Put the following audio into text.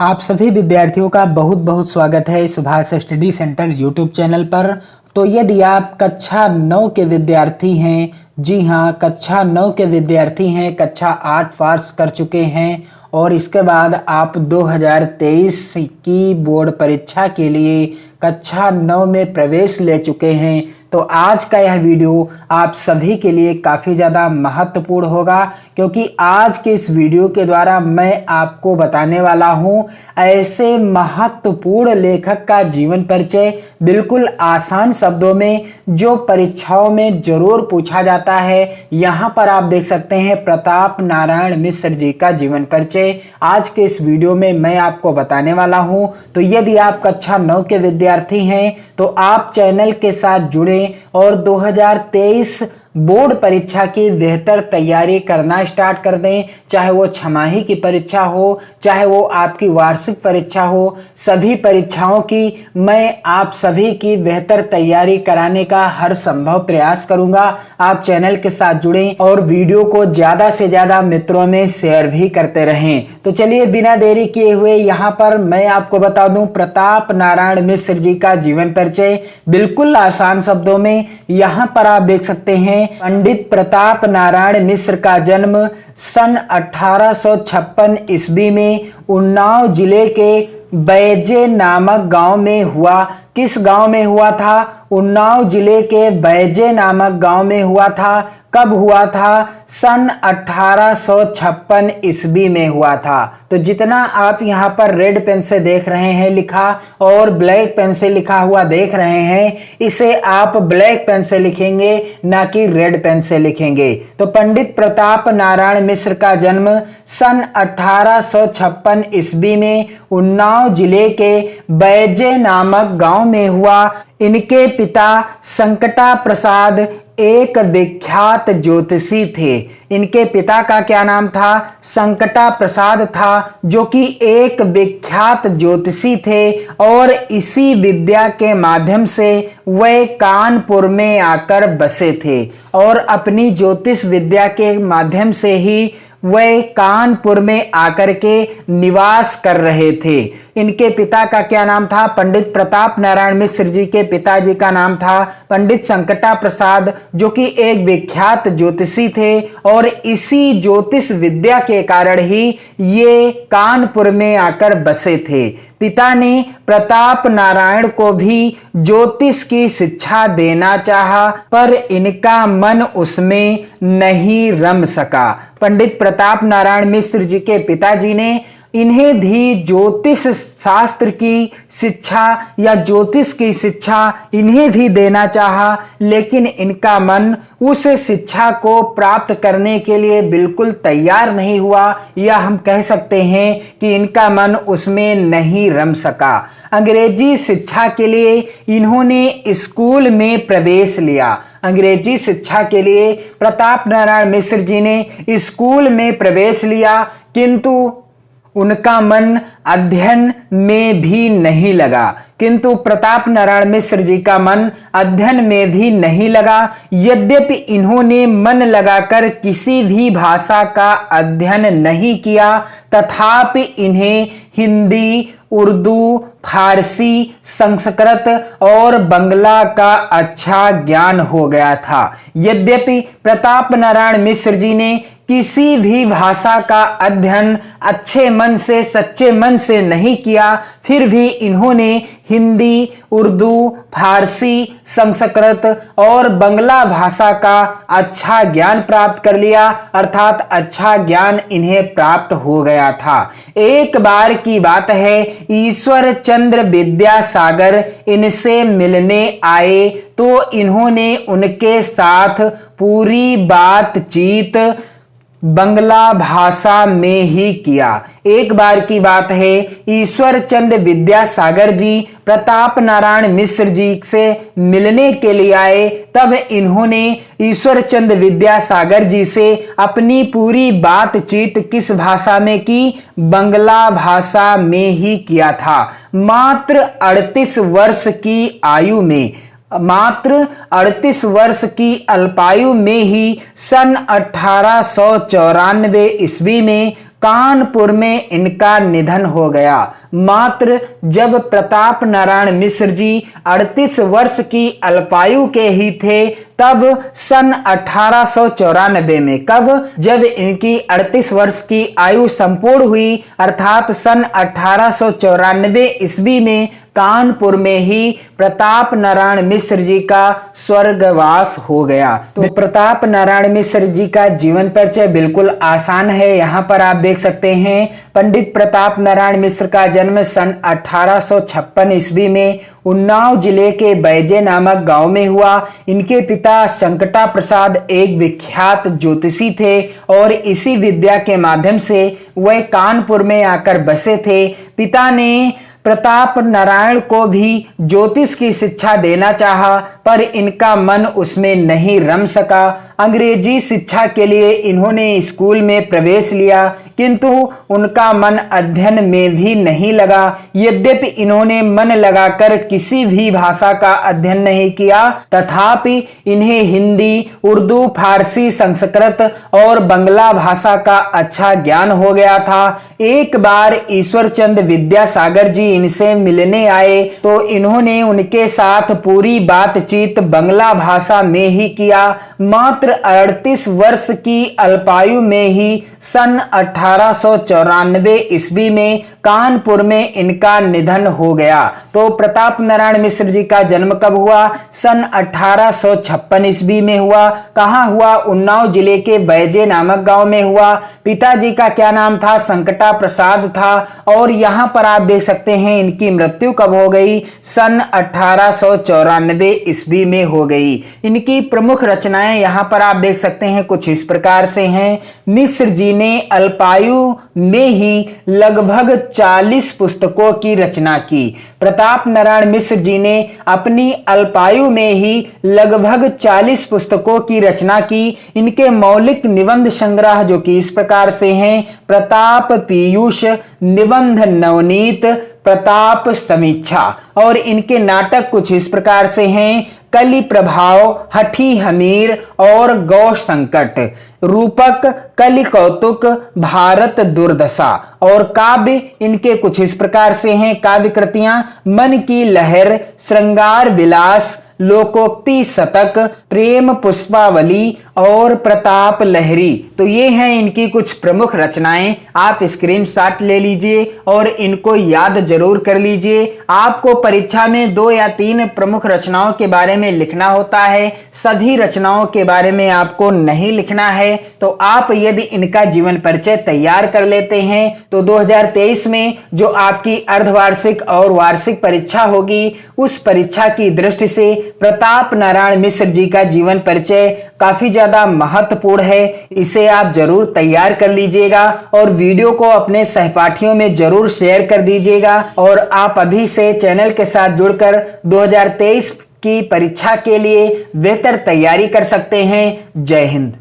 आप सभी विद्यार्थियों का बहुत बहुत स्वागत है Subhash study centre YouTube channel पर। तो यदि आप कक्षा 9 के विद्यार्थी हैं, जी हाँ कक्षा 9 के विद्यार्थी हैं, कक्षा 8 पास कर चुके हैं और इसके बाद आप 2023 की बोर्ड परीक्षा के लिए कक्षा 9 में प्रवेश ले चुके हैं, तो आज का यह वीडियो आप सभी के लिए काफ़ी ज़्यादा महत्वपूर्ण होगा, क्योंकि आज के इस वीडियो के द्वारा मैं आपको बताने वाला हूं ऐसे महत्वपूर्ण लेखक का जीवन परिचय बिल्कुल आसान शब्दों में जो परीक्षाओं में जरूर पूछा जाता है। यहां पर आप देख सकते हैं प्रताप नारायण मिश्र जी का जीवन परिचय आज के इस वीडियो में मैं आपको बताने वाला हूं। तो यदि आप कक्षा 9 के विद्यार्थी हैं तो आप चैनल के साथ जुड़े और 2023 बोर्ड परीक्षा की बेहतर तैयारी करना स्टार्ट कर दें। चाहे वो छमाही की परीक्षा हो, चाहे वो आपकी वार्षिक परीक्षा हो, सभी परीक्षाओं की मैं आप सभी की बेहतर तैयारी कराने का हर संभव प्रयास करूंगा। आप चैनल के साथ जुड़ें और वीडियो को ज्यादा से ज्यादा मित्रों में शेयर भी करते रहें। तो चलिए बिना देरी किए हुए यहाँ पर मैं आपको बता दूं प्रताप नारायण मिश्र जी का जीवन परिचय बिल्कुल आसान शब्दों में। यहाँ पर आप देख सकते हैं पंडित प्रताप नारायण मिश्र का जन्म सन 1856 ईस्वी में उन्नाव जिले के बैजे नामक गांव में हुआ। किस गांव में हुआ था? उन्नाव जिले के बैजे नामक गांव में हुआ था। कब हुआ था? सन 1856 ईस्वी में हुआ था। तो जितना आप यहाँ पर रेड पेन से देख रहे हैं लिखा और ब्लैक पेन से लिखा हुआ देख रहे हैं, इसे आप ब्लैक पेन से लिखेंगे ना कि रेड पेन से लिखेंगे। तो पंडित प्रताप नारायण मिश्र का जन्म सन 1856 ईस्वी में उन्नाव जिले के बैजे नामक गांव में हुआ। इनके पिता संकटा प्रसाद एक विख्यात ज्योतिषी थे। इनके पिता का क्या नाम था? संकटा प्रसाद था, जो कि एक विख्यात ज्योतिषी थे और इसी विद्या के माध्यम से वे कानपुर में आकर बसे थे और अपनी ज्योतिष विद्या के माध्यम से ही वे कानपुर में आकर के निवास कर रहे थे। इनके पिता का क्या नाम था? पंडित प्रताप नारायण मिश्र जी के पिताजी का नाम था पंडित संकटा प्रसाद, जो कि एक विख्यात ज्योतिषी थे और इसी ज्योतिष विद्या के कारण ही ये कानपुर में आकर बसे थे। पिता ने प्रताप नारायण को भी ज्योतिष की शिक्षा देना चाहा, पर इनका मन उसमें नहीं रम सका। पंडित प्रताप नारायण मिश्र जी के पिताजी ने इन्हें भी ज्योतिष शास्त्र की शिक्षा या ज्योतिष की शिक्षा इन्हें भी देना चाहा, लेकिन इनका मन उस शिक्षा को प्राप्त करने के लिए बिल्कुल तैयार नहीं हुआ, या हम कह सकते हैं कि इनका मन उसमें नहीं रम सका। अंग्रेजी शिक्षा के लिए इन्होंने स्कूल में प्रवेश लिया। अंग्रेजी शिक्षा के लिए प्रताप नारायण मिश्र जी ने स्कूल में प्रवेश लिया, किंतु उनका मन अध्ययन में भी नहीं लगा। किंतु प्रताप नारायण मिश्र जी का मन अध्ययन में भी नहीं लगा। यद्यपि इन्होंने मन लगाकर किसी भी भाषा का अध्ययन नहीं किया, तथापि इन्हें हिंदी, उर्दू, फारसी, संस्कृत और बंगला का अच्छा ज्ञान हो गया था। यद्यपि प्रताप नारायण मिश्र जी ने किसी भी भाषा का अध्ययन अच्छे मन से, सच्चे मन से नहीं किया, फिर भी इन्होंने हिंदी, उर्दू, फारसी, संस्कृत और बंगला भाषा का अच्छा ज्ञान प्राप्त कर लिया, अर्थात अच्छा ज्ञान इन्हें प्राप्त हो गया था। एक बार की बात है, ईश्वर चंद्र विद्यासागर इनसे मिलने आए तो इन्होंने उनके साथ पूरी बातचीत बंगला भाषा में ही किया। एक बार की बात है, ईश्वर चंद्र विद्यासागर जी प्रताप नारायण मिश्र जी से मिलने के लिए आए, तब इन्होंने ईश्वर चंद्र विद्यासागर जी से अपनी पूरी बातचीत किस भाषा में की? बंगला भाषा में ही किया था। मात्र 38 वर्ष की आयु में मात्र 38 वर्ष की अल्पायु में ही सन 1894 ईस्वी में कानपुर में इनका निधन हो गया। मात्र जब प्रताप नारायण मिश्र जी 38 वर्ष की अल्पायु के ही थे, तब सन 1894 में, कब, जब इनकी 38 वर्ष की आयु संपूर्ण हुई, अर्थात सन 1894 ईस्वी में कानपुर में ही प्रताप नारायण मिश्र जी का स्वर्गवास हो गया। तो प्रताप नारायण मिश्र जी का जीवन परिचय बिल्कुल आसान है। यहाँ पर आप देख सकते हैं, पंडित प्रताप नारायण मिश्र का जन्म सन 1856 ईस्वी में उन्नाव जिले के बैजे नामक गांव में हुआ। इनके पिता संकटा प्रसाद एक विख्यात ज्योतिषी थे और इसी विद्या के माध्यम से वह कानपुर में आकर बसे थे। पिता ने प्रताप नारायण को भी ज्योतिष की शिक्षा देना चाहा, पर इनका मन उसमें नहीं रम सका। अंग्रेजी शिक्षा के लिए इन्होंने स्कूल में प्रवेश लिया, किंतु उनका मन अध्ययन में भी नहीं लगा। यद्यपि इन्होंने मन लगाकर किसी भी भाषा का अध्ययन नहीं किया, तथापि इन्हें हिंदी, उर्दू, फारसी, संस्कृत और बंगला भाषा का अच्छा ज्ञान हो गया था। एक बार ईश्वरचंद विद्यासागर जी इनसे मिलने आए तो इन्होंने उनके साथ पूरी बातचीत बंगला भाषा में ही किया। मात्र 38 वर्ष की अल्पायु में ही सन 1894 ईस्वी में कानपुर में इनका निधन हो गया। तो प्रताप नारायण मिश्र जी का जन्म कब हुआ? सन 1856 ईस्वी में हुआ। कहाँ हुआ? उन्नाव जिले के बैजे नामक गांव में हुआ। पिताजी का क्या नाम था? संकटा प्रसाद था। और यहाँ पर आप देख सकते हैं इनकी मृत्यु कब हो गई? सन 1894 ईस्वी में हो गई। इनकी प्रमुख रचनाएं यहाँ पर आप देख सकते हैं कुछ इस प्रकार से हैं। मिश्र जी ने अल्पायु में ही लगभग 40 पुस्तकों की रचना की। प्रताप नारायण मिश्र जी ने अपनी अल्पायु में ही लगभग 40 पुस्तकों की रचना की। इनके मौलिक निबंध संग्रह जो कि इस प्रकार से हैं: प्रताप पीयूष, निबंध नवनीत, प्रताप समीक्षा। और इनके नाटक कुछ इस प्रकार से हैं: कलि प्रभाव, हठी हमीर और गौ संकट, रूपक, कलि कौतुक, भारत दुर्दशा। और काव्य इनके कुछ इस प्रकार से हैं काव्य कृतियां: मन की लहर, श्रृंगार विलास, लोकोक्ति शतक, प्रेम पुष्पावली और प्रताप लहरी। तो ये हैं इनकी कुछ प्रमुख रचनाएं। आप स्क्रीनशॉट ले लीजिए और इनको याद जरूर कर लीजिए। आपको परीक्षा में 2 या 3 प्रमुख रचनाओं के बारे में लिखना होता है, सभी रचनाओं के बारे में आपको नहीं लिखना है। तो आप यदि इनका जीवन परिचय तैयार कर लेते हैं तो 2023 में जो आपकी अर्धवार्षिक और वार्षिक परीक्षा होगी, उस परीक्षा की दृष्टि से प्रताप नारायण मिश्र जी का जीवन परिचय काफी ज्यादा महत्वपूर्ण है। इसे आप जरूर तैयार कर लीजिएगा और वीडियो को अपने सहपाठियों में जरूर शेयर कर दीजिएगा। और आप अभी से चैनल के साथ जुड़कर 2023 की परीक्षा के लिए बेहतर तैयारी कर सकते हैं। जय हिंद।